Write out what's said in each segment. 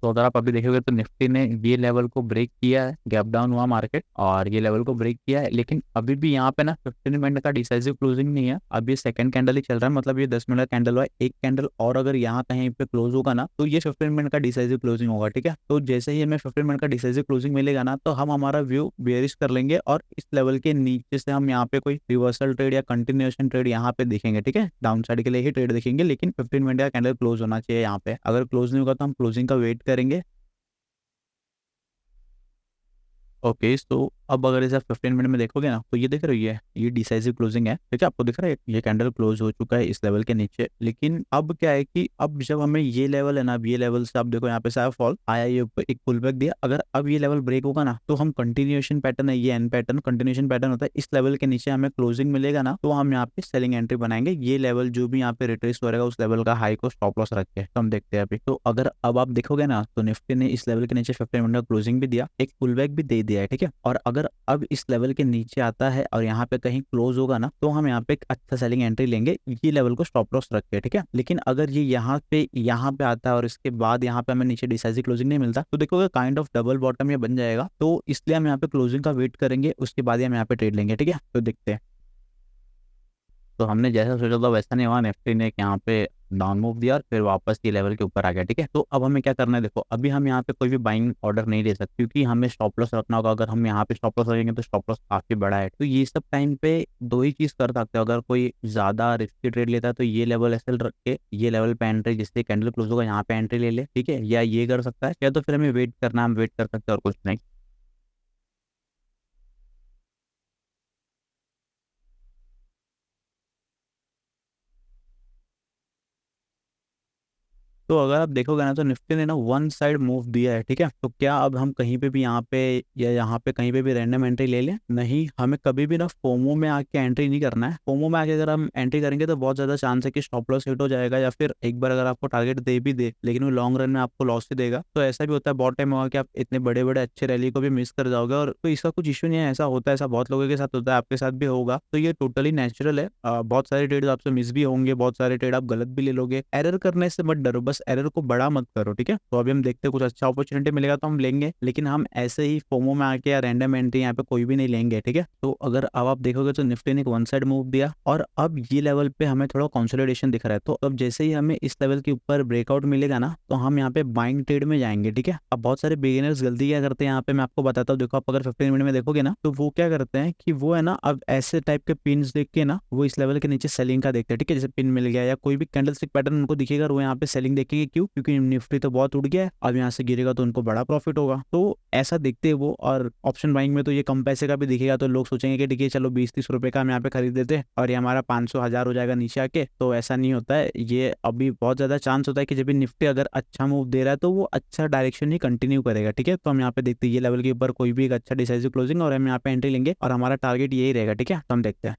तो अगर आप अभी देखोगे तो निफ्टी ने ये लेवल को ब्रेक किया है, गैप डाउन हुआ मार्केट और ये लेवल को ब्रेक किया है, लेकिन अभी भी यहाँ पे ना 15 मिनट का डिसाइसिव क्लोजिंग नहीं है। अब ये सेकंड कैंडल ही चल रहा है, मतलब ये 10 मिनट का कैंडल हुआ है, एक कैंडल और अगर यहाँ कहीं पे क्लोज होगा ना तो ये 15 मिनट का डिसाइसिव क्लोजिंग होगा। ठीक है, तो जैसे ही हमें 15 मिनट का डिसाइसिव क्लोजिंग मिलेगा ना तो हम हमारा व्यू बेयरिश कर लेंगे और इस लेवल के नीचे से हम यहाँ पे कोई रिवर्सल ट्रेड या कंटिन्यूएशन ट्रेड यहाँ पे देखेंगे। ठीक है, डाउन साइड के लिए ही ट्रेड देखेंगे, लेकिन 15 मिनट का कैंडल क्लोज होना चाहिए यहाँ पे। अगर क्लोज नहीं होगा तो हम क्लोजिंग का वेट करेंगे। ओके, तो अब अगर इसे 15 मिनट में देखोगे ना तो ये देख रही है, ये डिसाइसिव क्लोजिंग है। ठीक है, आपको दिख रहा है ये कैंडल क्लोज हो चुका है इस लेवल के नीचे, लेकिन अब क्या है कि अब जब हमें ये लेवल है ना, अब ये लेवल से आप देखो यहाँ पे सारा फॉल आया, ये ऊपर एक पुल बैक दिया, अगर अब ये लेवल ब्रेक होगा ना तो हम कंटिन्यूएशन पैटर्न है, ये एन पैटर्न कंटिन्यूएशन पैटर्न होता है, इस लेवल के नीचे हमें क्लोजिंग मिलेगा ना तो हम यहाँ पे सेलिंग एंट्री बनाएंगे। ये लेवल जो भी यहाँ पे रिट्रेस हो रहेगा उस लेवल का हाई को स्टॉप लॉस रख के तो हम देखते हैं अभी। तो अगर अब आप देखोगे ना तो निफ्टी ने इस लेवल के नीचे 15 मिनट का क्लोजिंग भी दिया, एक पुल बैक भी दे दिया है। ठीक है, और अगर अब इस लेवल के नीचे आता है और यहाँ पे कहीं क्लोज होगा ना तो हम यहाँ पे एक अच्छा सेलिंग एंट्री लेंगे, ये लेवल को स्टॉप लॉस रख के। ठीक है, लेकिन अगर ये यहाँ पे आता है और इसके बाद यहाँ पे हमें नीचे डिसाइसिव क्लोजिंग नहीं मिलता तो देखोगे काइंड ऑफ डबल बॉटम ये बन जाएगा, तो इसलिए हम यहाँ पे क्लोजिंग का वेट करेंगे, उसके बाद ही हम यहाँ पे ट्रेड लेंगे। ठीक है, तो देखते हैं। तो हमने जैसा सोचा था वैसा नहीं हुआ, निफ्टी ने यहाँ पे डाउन मूव दिया और फिर वापस ये लेवल के ऊपर आ गया। ठीक है, तो अब हमें क्या करना है, देखो अभी हम यहाँ पे कोई भी बाइंग ऑर्डर नहीं ले सकते क्योंकि हमें स्टॉप लॉस रखना होगा। अगर हम यहाँ पे स्टॉप लॉस रखेंगे तो स्टॉप लॉस काफी बड़ा है, तो ये सब टाइम पे दो ही चीज कर सकते हो। अगर कोई ज्यादा रिस्की ट्रेड लेता है तो ये लेवल ऐसे रख के ये लेवल पे एंट्री, जिससे कैंडल क्लोज होगा यहाँ पे एंट्री ले ले। ठीक है, या ये कर सकता है, या तो फिर हमें वेट करना, हम वेट कर सकते हैं और कुछ नहीं। तो अगर आप देखोगे ना तो निफ्टी ने ना वन साइड मूव दिया है। ठीक है, तो क्या अब हम कहीं पे भी यहाँ पे या यहाँ पे कहीं पे भी रैंडम एंट्री ले लें? नहीं, हमें कभी भी ना फोमो में आके एंट्री नहीं करना है। फोमो में आके अगर हम एंट्री करेंगे तो बहुत ज्यादा चांस है कि स्टॉप लॉस हिट हो जाएगा, या फिर एक बार अगर आपको टारगेट दे भी दे लेकिन वो लॉन्ग रन में आपको लॉस ही देगा। तो ऐसा भी होता है, बहुत टाइम होगा कि आप इतने बड़े बड़े अच्छे रैली को भी मिस कर जाओगे, और तो इसका कुछ इश्यू नहीं है, ऐसा होता है, ऐसा बहुत लोगों के साथ होता है, आपके साथ भी होगा। तो ये टोटली नेचुरल है। बहुत सारे ट्रेड आपसे मिस भी होंगे, बहुत सारे ट्रेड आप गलत भी ले लोगे। एरर करने से मत डरो, बस एरर को बड़ा मत करो। ठीक है, तो अभी हम देखते हैं कुछ अच्छा अपॉर्चुनिटी मिलेगा तो हम लेंगे, लेकिन हम ऐसे ही फोमो में आके या रैंडम एंट्री यहाँ पे कोई भी नहीं लेंगे। ठीक है, तो अगर अब आप देखोगे तो निफ्टी ने एक वन साइड मूव दिया और अब ये लेवल पे हमें थोड़ा कंसोलिडेशन दिख रहा है, तो अब जैसे ही हमें इस लेवल के ऊपर ब्रेकआउट मिलेगा ना तो हम यहाँ पे बाइंग ट्रेड में जाएंगे। ठीक है, अब बहुत सारे बिगिनर्स गलती क्या करते हैं यहाँ पे, मैं आपको बताता हूँ। देखो आप अगर 15 मिनट में देखोगे ना तो वो क्या करते हैं कि वो है ना, अब ऐसे टाइप के पिन्स देख के ना वो इस लेवल के नीचे सेलिंग का देखते हैं। ठीक है, जैसे पिन मिल गया या कोई भी कैंडल स्टिक पैटर्न उनको दिखेगा और वो यहाँ पे सेलिंग देखेंगे। क्यों? क्योंकि निफ्टी तो बहुत उड़ गया है, अब यहाँ से गिरेगा तो उनको बड़ा प्रॉफिट होगा, तो ऐसा देखते हैं वो। और ऑप्शन बाइंग में तो ये कम पैसे का भी दिखेगा तो लोग सोचेंगे कि ठीक है चलो 20-30 रुपए का हम यहाँ पे खरीद देते हैं और ये हमारा 500-1000 हो जाएगा नीचे आके। तो ऐसा नहीं होता है, ये अभी बहुत ज्यादा चांस होता है कि जब भी निफ्टी अगर अच्छा मूव दे रहा है तो वो अच्छा डायरेक्शन ही कंटिन्यू करेगा। ठीक है, तो हम यहाँ पे देखते हैं ये लेवल के ऊपर कोई भी एक अच्छा डिसाइसिव क्लोजिंग और हम यहाँ पे एंट्री लेंगे और हमारा टारगेट यही रहेगा। ठीक है, तो हम देखते हैं।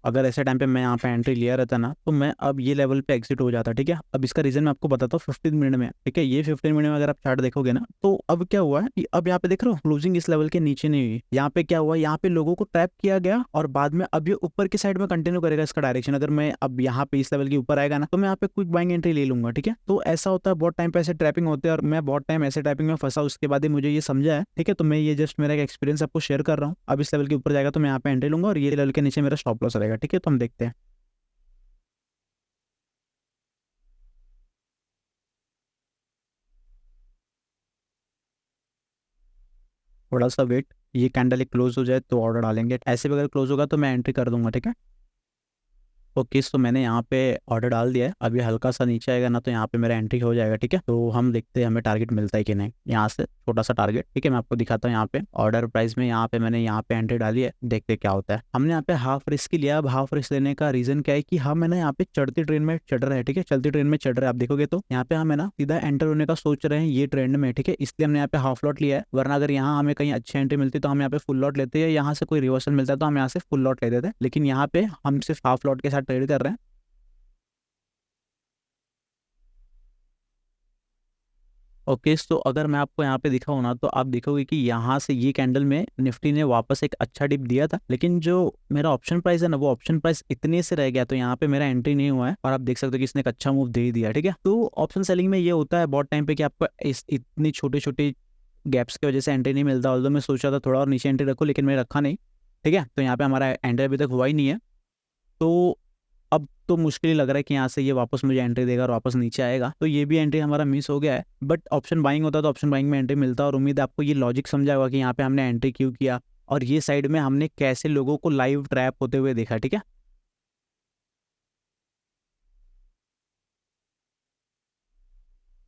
अगर ऐसे टाइम पे मैं यहाँ पे एंट्री लिया रहता ना तो मैं अब ये लेवल पे एग्जिट हो जाता। ठीक है, अब इसका रीजन मैं आपको बताता हूँ 15 मिनट में। ठीक है, ये 15 मिनट में अगर आप चार्ट देखोगे ना तो अब क्या हुआ है कि अब यहाँ पे देख रहे हो क्लोजिंग इस लेवल के नीचे नहीं हुई। यहाँ पे क्या हुआ, यहाँ पे लोगों को ट्रैप किया गया और बाद में अब ये ऊपर की साइड में कंटिन्यू करेगा इसका डायरेक्शन। अगर मैं अब यहाँ पे इस लेवल के ऊपर आएगा ना तो मैं यहाँ पे क्विक बाइंग एंट्री ले लूंगा। ठीक है, तो ऐसा होता है, बहुत टाइम पे ऐसे ट्रैपिंग होते हैं और मैं बहुत टाइम ऐसे ट्रैपिंग में फंसा, उसके बाद ही मुझे ये समझा है। ठीक है, तो मैं ये जस्ट मेरा एक एक्सपीरियंस आपको शेयर कर रहा हूँ। अब इस लेवल के ऊपर जाएगा तो मैं यहाँ पे एंट्री लूंगा और ये लेवल के नीचे मेरा स्टॉप लॉस रहेगा। ठीक है, तो हम देखते हैं। थोड़ा सा वेट, ये कैंडल एक क्लोज हो जाए तो ऑर्डर डालेंगे, ऐसे भी अगर क्लोज होगा तो मैं एंट्री कर दूंगा। ठीक है, ओके, तो मैंने यहाँ पे ऑर्डर डाल दिया है। अब ये हल्का सा नीचे आएगा ना तो यहाँ पे मेरा एंट्री हो जाएगा। ठीक है, तो हम देखते हैं हमें टारगेट मिलता है कि नहीं, यहाँ से छोटा सा टारगेट। ठीक है, मैं आपको दिखाता हूँ यहाँ पे ऑर्डर प्राइस में, यहाँ पे मैंने यहाँ पे एंट्री डाली है, देखते हैं क्या होता है। हमने यहाँ पे हाफ रिस्क लिया। अब हाफ रिस्क लेने का रीजन क्या है कि हम है ना यहाँ पे चढ़ती ट्रेन में चढ़ रहे हैं। ठीक है, चलती ट्रेन में चढ़ रहे हैं, आप देखोगे तो यहाँ पे हम है ना सीधा एंटर होने का सोच रहे हैं ये ट्रेंड में। ठीक है, इसलिए हमने यहाँ पे हाफ लॉट लिया है, वरना अगर यहाँ हमें कहीं अच्छी एंट्री मिलती तो हम यहाँ पे फुल लॉट लेते हैं, यहाँ से कोई रिवर्सल मिलता है तो हम यहाँ से फुल लॉट ले देते हैं, लेकिन यहाँ पे हम सिर्फ हाफ लॉट के साथ ट्रेड कर रहे हैं। ओके, तो अगर मैं आपको यहाँ पे दिखाऊँ ना, तो आप देखोगे कि यहाँ से ये कैंडल में निफ्टी ने वापस एक अच्छा डिप दिया था, लेकिन जो मेरा ऑप्शन प्राइस है ना, वो ऑप्शन प्राइस इतने से रह गया, तो यहाँ पे मेरा एंट्री नहीं हुआ है। और आप देख सकते हो कि इसने एक अच्छा मूव दे दिया, ठीक है। तो ऑप्शन सेलिंग में ये होता है बहुत टाइम पे कि आपको इस इतनी छोटे छोटे गैप्स की वजह से एंट्री नहीं मिलता। ऑल्दो मैं सोचा था थोड़ा और नीचे एंट्री रखूँ, लेकिन मैंने रखा नहीं, ठीक है। तो यहाँ पे हमारा एंट्री अभी तक हुआ ही नहीं है। तो अब तो मुश्किल ही लग रहा है कि यहाँ से ये वापस मुझे एंट्री देगा और वापस नीचे आएगा। तो ये भी एंट्री हमारा मिस हो गया है। बट ऑप्शन बाइंग होता तो ऑप्शन बाइंग में एंट्री मिलता, और उम्मीद है आपको ये लॉजिक समझा होगा कि यहाँ पे हमने एंट्री क्यों किया, और ये साइड में हमने कैसे लोगों को लाइव ट्रैप होते हुए देखा, ठीक है।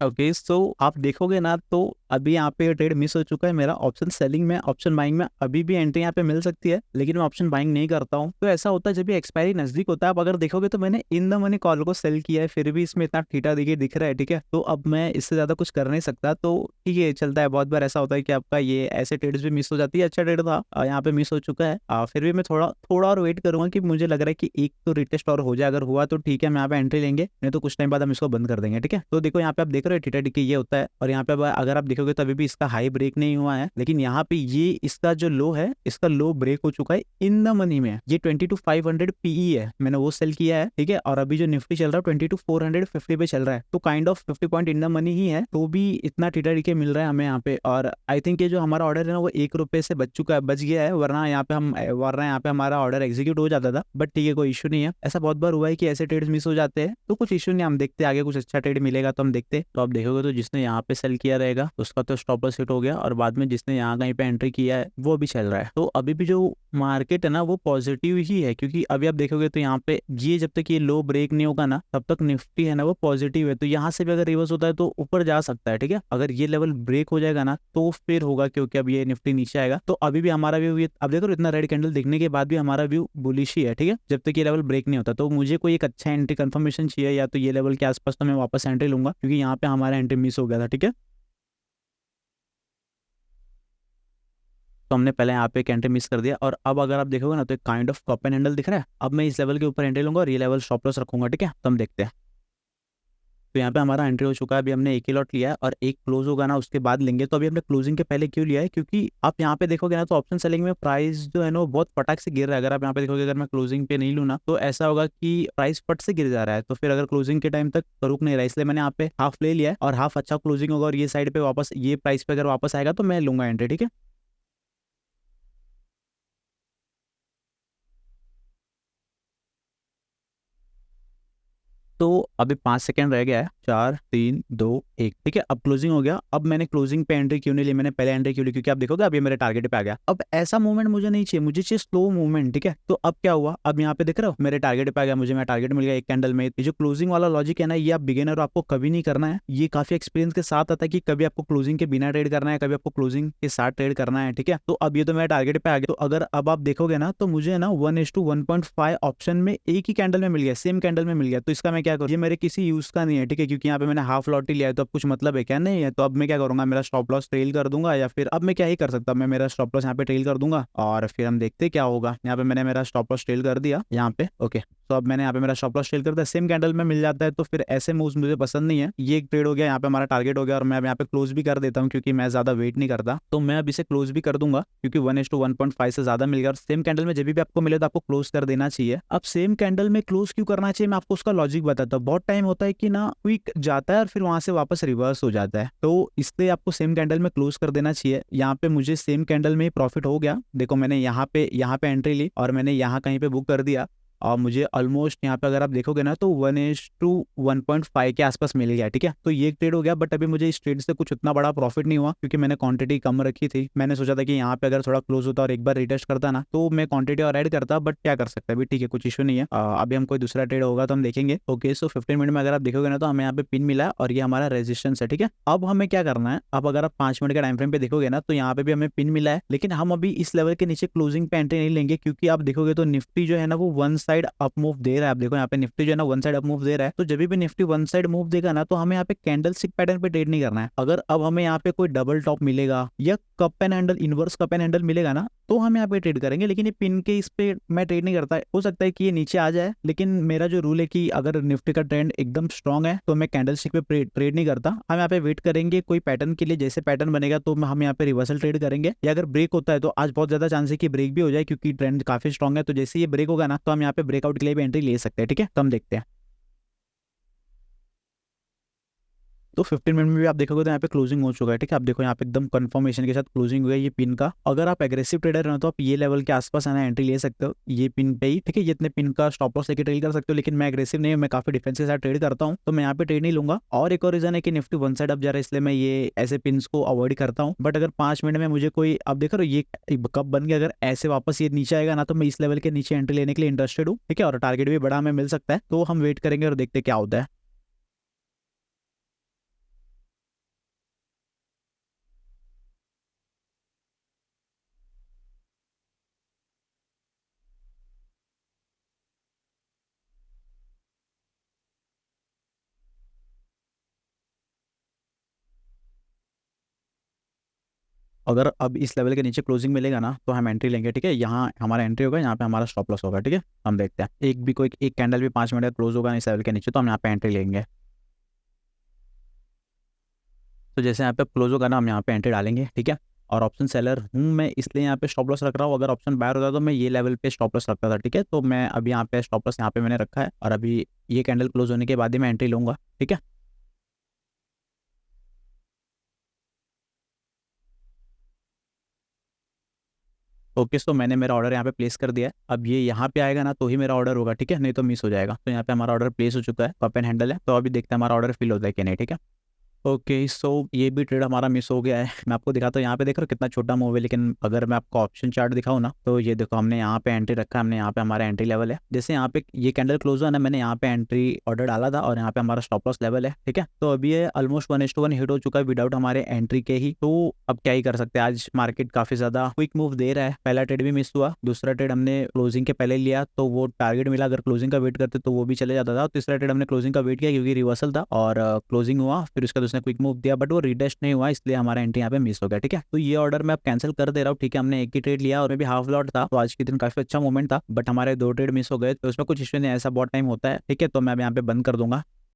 ओके, सो आप देखोगे ना, तो अभी यहाँ पे ट्रेड मिस हो चुका है मेरा ऑप्शन सेलिंग में। ऑप्शन बाइंग में अभी भी एंट्री यहाँ पे मिल सकती है, लेकिन मैं ऑप्शन बाइंग नहीं करता हूँ। तो ऐसा होता है जब भी एक्सपायरी नजदीक होता है। आप अगर देखोगे तो मैंने इन द मनी कॉल को सेल किया है, फिर भी इसमें इतना ठीठा देखिए दिख रहा है, ठीक है। तो अब मैं इससे ज्यादा कुछ कर नहीं सकता। तो ठीक है, चलता है। बहुत बार ऐसा होता है कि आपका ये ऐसे ट्रेड्स भी मिस हो जाती है। अच्छा ट्रेड था, यहाँ पे मिस हो चुका है। फिर भी मैं थोड़ा थोड़ा और वेट करूंगा, कि मुझे लग रहा है कि एक तो रिटेस्ट और हो जाए। अगर हुआ तो ठीक है, मैं यहाँ पे एंट्री लेंगे, नहीं तो कुछ टाइम बाद हम इसको बंद कर देंगे, ठीक है। तो देखो यहाँ पे आप देख रहे हो ठीठा डिक्की ये होता है, और यहाँ पे अगर आप देखोगे तो अभी भी इसका हाई ब्रेक नहीं हुआ है। लेकिन यहाँ पे ये इसका जो लो है, इसका लो ब्रेक हो चुका है इन द मनी में। ये 22,500 पीई है, मैंने वो सेल किया है, ठीक है। और अभी जो निफ्टी चल रहा है 22,450 पे चल रहा है। तो kind of 50 point in the money ही है, तो भी इतना ठीठा डिके मिल रहा है हमें यहाँ पे। और आई थिंक ये जो हमारा ऑर्डर है ना, वो ₹1 से बच गया है, वरना यहाँ पे हमारा ऑर्डर एग्जीक्यूट हो जाता था। बट ठीक है, कोई इशू नहीं है। ऐसा बहुत बार हुआ है कि ऐसे ट्रेड्स मिस हो जाते हैं, तो कुछ इशू नहीं, हम देखते हैं आगे कुछ अच्छा ट्रेड मिलेगा तो हम देखते। तो आप देखोगे तो जिसने यहाँ पे सेल किया रहेगा उसका तो स्टॉप लॉस हिट हो गया, और बाद में जिसने यहाँ कहीं पे एंट्री किया है वो भी चल रहा है। तो अभी भी जो मार्केट है ना, वो पॉजिटिव ही है, क्योंकि अभी आप देखोगे तो यहाँ पे ये जब तक ये लो ब्रेक नहीं होगा ना, तब तक निफ्टी है ना वो पॉजिटिव है। तो यहाँ से भी अगर रिवर्स होता है तो ऊपर जा सकता है, ठीक है। अगर ये लेवल ब्रेक हो जाएगा ना, तो फिर होगा, क्योंकि अब ये निफ्टी नीचे आएगा। तो अभी भी हमारा व्यू, ये अब देखो इतना रेड कैंडल दिखने के बाद भी हमारा व्यू बुलिश ही है, ठीक है, जब तक ये लेवल ब्रेक नहीं होता। तो मुझे कोई एक अच्छा एंट्री कंफर्मेशन चाहिए, या तो ये लेवल के आसपास, तो मैं वापस एंट्री लूंगा, क्योंकि यहाँ पे हमारा एंट्री मिस हो गया था, ठीक है। तो हमने पहले यहाँ पे एक एंट्री मिस कर दिया, और अब अगर आप देखोगे ना, तो एक kind of cup and handle दिख रहा है। अब मैं इस लेवल के ऊपर एंट्री लूंगा और ये लेवल स्टॉप लॉस रखूंगा, ठीक है। तो हम देखते हैं। तो यहाँ पे हमारा एंट्री हो चुका है। अभी हमने एक ही लॉट लिया है, और एक क्लोज होगा ना उसके बाद लेंगे। तो अभी हमने क्लोजिंग के पहले क्यों लिया है, क्योंकि आप यहाँ पे देखोगे ना, तो ऑप्शन सेलिंग में प्राइस जो है ना, वो बहुत फटाक से गिर रहा है। अगर आप यहाँ पे देखोगे, अगर मैं क्लोजिंग पे नहीं लूँ ना, तो ऐसा होगा कि प्राइस फट से गिर जा रहा है। तो फिर अगर क्लोजिंग के टाइम तक रुक नहीं रहा, इसलिए मैंने यहाँ पे हाफ ले लिया है, और हाफ अच्छा क्लोजिंग होगा, और ये साइड पे वापस ये प्राइस पे अगर वापस आएगा तो मैं लूंगा एंट्री, ठीक है। तो अभी 5 सेकंड रह गया है, 4 3 2 1, ठीक है। अब क्लोजिंग हो गया। अब मैंने क्लोजिंग पे एंट्री क्यों नहीं ली, मैंने पहले एंट्री क्यों ली, क्योंकि आप देखोगे अभी मेरे टारगेट पे आ गया। अब ऐसा मूवमेंट मुझे नहीं चाहिए, मुझे चाहिए स्लो मूवमेंट, ठीक है। तो अब क्या हुआ, अब यहाँ पे देख रहे हो मेरे टारगेट पे आ गया, मुझे मेरा टारगेट मिल गया एक कैंडल में। ये जो क्लोजिंग वाला लॉजिक है ना, ये आप बिगिनर हो, आपको कभी नहीं करना है। ये काफी एक्सपीरियंस के साथ आता है कि कभी आपको क्लोजिंग के बिना ट्रेड करना है, कभी आपको क्लोजिंग के साथ ट्रेड करना है, ठीक है। तो अब ये तो मेरा टारगेट पे आ गया। तो अगर अब आप देखोगे ना, तो मुझे ना 1:1.5 ऑप्शन में एक ही कैंडल में मिल गया, सेम कैंडल में मिल गया। तो इसका मैं क्या करूँ, ये मेरे किसी यूज का नहीं है, ठीक है, क्योंकि यहाँ पे मैंने हाफ लॉट ही लिया है। तो अब कुछ मतलब है क्या, नहीं है। तो अब मैं क्या करूंगा, मेरा स्टॉप लॉस ट्रेल कर दूंगा, या फिर अब मैं क्या ही कर सकता हूँ, मैं मेरा स्टॉप लॉस यहाँ पे ट्रेल कर दूंगा, और फिर हम देखते क्या होगा। यहाँ पे मैंने मेरा स्टॉप लॉस ट्रेल कर दिया यहाँ पे, ओके। तो अब मैंने यहाँ पे मेरा स्टॉप लॉस ट्रेल कर दिया, सेम कैंडल में मिल जाता है। तो फिर ऐसे मूव्स मुझे पसंद नहीं है। ये एक ट्रेड हो गया, यहाँ पे हमारा टारगेट हो गया, और मैं अब यहाँ पे क्लोज भी कर देता हूँ, क्योंकि मैं ज्यादा वेट नहीं करता। तो मैं अब इसे क्लोज भी कर दूंगा, क्योंकि 1:1.5 से ज्यादा मिल गया। और सेम कैंडल में जब भी आपको मिले तो आपको क्लोज कर देना चाहिए। अब सेम कैंडल में क्लोज क्यों करना चाहिए, मैं आपको उसका लॉजिक बताता हूँ। बहुत टाइम होता है कि ना क्विक जाता है और फिर वहां से वापस रिवर्स हो जाता है। तो इसलिए आपको सेम कैंडल में क्लोज कर देना चाहिए। यहाँ पे मुझे सेम कैंडल में ही प्रॉफिट हो गया। देखो मैंने यहाँ पे एंट्री ली, और मैंने यहाँ कहीं पे बुक कर दिया, और मुझे ऑलमोस्ट यहाँ पे अगर आप देखोगे ना, तो 1:1.5 के आसपास मिल गया, ठीक है। तो ये एक ट्रेड हो गया। बट अभी मुझे इस ट्रेड से कुछ उतना बड़ा प्रॉफिट नहीं हुआ, क्योंकि मैंने क्वांटिटी कम रखी थी। मैंने सोचा था कि यहाँ पे अगर थोड़ा क्लोज होता और एक बार रिटेस्ट करता ना, तो मैं क्वांटिटी और ऐड करता। बट क्या कर सकता है अभी, ठीक है, कुछ इशू नहीं है। अभी हम कोई दूसरा ट्रेड होगा तो हम देखेंगे। ओके, सो 15 मिनट में अगर आप देखोगे ना, तो हमें यहाँ पे पिन मिला है, और ये हमारा रेजिस्टेंस है, ठीक है। अब हमें क्या करना है, अब अगर आप 5 मिनट के टाइम फ्रेम पे देखोगे ना, तो यहाँ पे भी हमें पिन मिला है। लेकिन हम अभी इस लेवल के नीचे क्लोजिंग पे एंट्री नहीं लेंगे, क्योंकि आप देखोगे तो निफ्टी जो है ना, वो वन साइड अप मूव दे रहा है। आप देखो यहाँ पे निफ्टी जो है ना, वन साइड अप मूव दे रहा है। तो जब भी निफ्टी वन साइड मूव देगा ना, तो हमें यहाँ पे कैंडल स्टिक पैटर्न पे ट्रेड नहीं करना है। अगर अब हमें यहाँ पे कोई डबल टॉप मिलेगा, या cup and handle, inverse cup and handle मिलेगा ना, तो हम यहाँ पे ट्रेड करेंगे। लेकिन ये पिन के इस पे मैं ट्रेड नहीं करता। हो सकता है कि ये नीचे आ जाए, लेकिन मेरा जो रूल है कि अगर निफ्टी का ट्रेंड एकदम स्ट्रांग है तो मैं कैंडलस्टिक पे ट्रेड नहीं करता। हम यहाँ पे वेट करेंगे कोई पैटर्न के लिए, जैसे पैटर्न बनेगा तो हम यहाँ पे रिवर्सल ट्रेड करेंगे, या अगर ब्रेक होता है तो आज बहुत ज्यादा चांस है कि ब्रेक भी हो जाए, क्योंकि ट्रेंड काफी स्ट्रांग है। तो जैसे ये ब्रेक होगा ना, तो हम यहाँ पे ब्रेकआउट के लिए भी एंट्री ले सकते हैं। ठीक है, तो हम देखते हैं। तो 15 मिनट में भी आप देखोगे तो यहाँ पे क्लोजिंग हो चुका है। ठीक है, आप देखो यहाँ पे एकदम कंफर्मेशन के साथ क्लोजिंग हुआ है ये पिन का। अगर आप एग्रेसिव ट्रेडर हो तो आप ये लेवल के आसपास आना एंट्री ले सकते हो, ये पिन पे ही। ठीक है, ये इतने पिन का स्टॉप लॉस लेके ट्रेड कर सकते हो, लेकिन मैं एग्रेसिव नहीं हूँ, मैं काफी डिफेंस के साथ ट्रेड करता हूँ, तो मैं यहाँ पे ट्रेड नहीं लूंगा। और एक और रीजन है कि निफ्टी वन साइड अप जा रहा है, इसलिए मैं ये ऐसे पिन को अवॉइड करता हूँ। बट अगर 5 मिनट में मुझे कोई, अब देखो ये कब बन गया, अगर ऐसे वापस ये नीचे आएगा ना, तो मैं इस लेवल के नीचे एंट्री लेने के लिए इंटरेस्टेड हूँ। ठीक है, और टारगेट भी बड़ा हमें मिल सकता है, तो हम वेट करेंगे और देखते क्या होता है। अगर अब इस लेवल के नीचे क्लोजिंग मिलेगा ना, तो हम एंट्री लेंगे। ठीक है, यहाँ हमारा एंट्री होगा, यहाँ पे हमारा स्टॉप लॉस होगा। ठीक है, हम देखते हैं। एक भी कोई एक कैंडल भी 5 मिनट का क्लोज होगा ना इस लेवल के नीचे, तो हम यहाँ पे एंट्री लेंगे। तो जैसे यहाँ पे क्लोज होगा ना, हम यहाँ पे एंट्री डालेंगे। ठीक है, और ऑप्शन सेलर हूँ मैं, इसलिए यहाँ पे स्टॉप लॉस रख रहा हूँ। अगर ऑप्शन बायर होता तो मैं ये लेवल पे स्टॉप लॉस रखता था। ठीक है, तो मैं अभी यहाँ पे स्टॉप लॉस यहाँ पे मैंने रखा है, और अभी ये कैंडल क्लोज होने के बाद ही मैं एंट्री लूंगा। ठीक है, ओके। तो मैंने मेरा ऑर्डर यहाँ पे प्लेस कर दिया है। अब ये यहाँ पे आएगा ना, तो ही मेरा ऑर्डर होगा। ठीक है, नहीं तो मिस हो जाएगा। तो यहाँ पे हमारा ऑर्डर प्लेस हो चुका है, कप एंड हैंडल है। तो अभी देखते हैं हमारा ऑर्डर फिल होता है कि नहीं। ठीक है, ओके। सो ये भी ट्रेड हमारा मिस हो गया है। मैं आपको दिखाता हूँ, यहाँ पे देख रहे हो कितना छोटा मूव है, लेकिन अगर मैं आपको ऑप्शन चार्ट दिखाऊँ ना, तो ये देखो हमने यहाँ पे एंट्री रखा है, हमने यहाँ पे हमारा एंट्री लेवल है। जैसे यहाँ पे ये कैंडल क्लोज हुआ ना, मैंने यहाँ पे एंट्री ऑर्डर डाला था, और यहाँ पे हमारा स्टॉप लॉस लेवल है। ठीक है, तो अभी ये ऑलमोस्ट 1:1 हिट हो चुका है विदाउट हमारे एंट्री के ही। तो अब क्या ही कर सकते हैं, आज मार्केट काफी ज्यादा क्विक मूव दे रहा है। पहला ट्रेड भी मिस हुआ, दूसरा ट्रेड हमने क्लोजिंग के पहले लिया तो वो टारगेट मिला, अगर क्लोजिंग का वेट करते तो वो भी चले जाता था। तीसरा ट्रेड हमने क्लोजिंग का वेट किया क्योंकि रिवर्सल था, और क्लोजिंग हुआ, फिर उसका दूसरा क्विक मूव दिया, बट वो रिटेस्ट नहीं हुआ, इसलिए हमारा एंट्री यहाँ पे मिस हो गया। ठीक है, तो ये ऑर्डर मैं अब कैंसिल कर दे रहा हूँ। ठीक है, हमने एक ही ट्रेड लिया और मैं भी हाफ लॉट था, तो आज के दिन काफी अच्छा मूवमेंट था, बट हमारे 2 ट्रेड मिस हो गए, तो उसमें कुछ इश्यू नहीं, ऐसा बहुत टाइम होता है। ठीक है, तो मैं अब यहाँ पे बंद कर दूंगा।